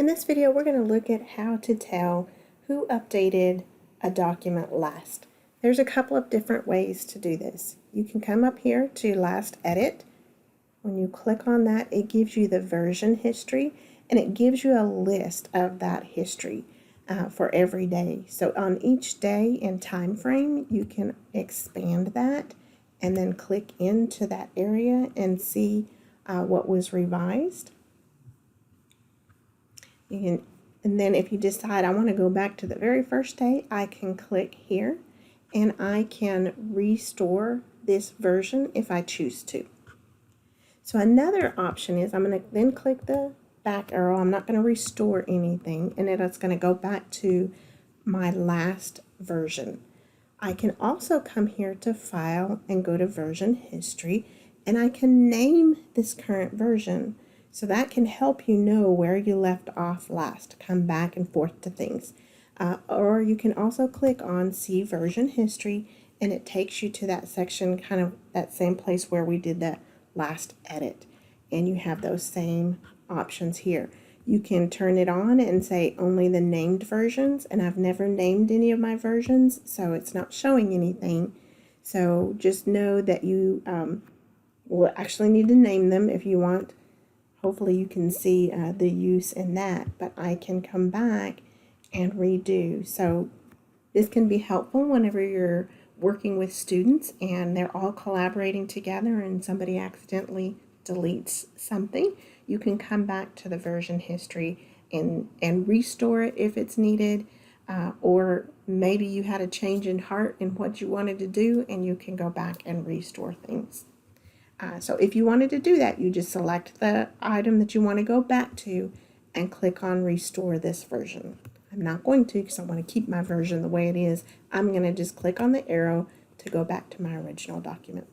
In this video, we're going to look at how to tell who updated a document last. There's a couple of different ways to do this. You can come up here to Last Edit. When you click on that, it gives you the version history, and it gives you a list of that history for every day. So on each day and time frame, you can expand that and then click into that area and see what was revised. And then if you decide I want to go back to the very first day, I can click here and I can restore this version if I choose to. So another option is I'm going to then click the back arrow. I'm not going to restore anything, and then it's going to go back to my last version. I can also come here to File and go to Version History, and I can name this current version. So that can help you know where you left off last, come back and forth to things. Or you can also click on See Version History, and it takes you to that section, kind of that same place where we did that last edit. And you have those same options here. You can turn it on and say only the named versions, and I've never named any of my versions, so it's not showing anything. So just know that you will actually need to name them if you want. Hopefully you can see the use in that, but I can come back and redo. So this can be helpful whenever you're working with students and they're all collaborating together and somebody accidentally deletes something. You can come back to the version history and restore it if it's needed, or maybe you had a change in heart in what you wanted to do and you can go back and restore things. So if you wanted to do that, you just select the item that you want to go back to and click on Restore this version. I'm not going to because I want to keep my version the way it is. I'm going to just click on the arrow to go back to my original document.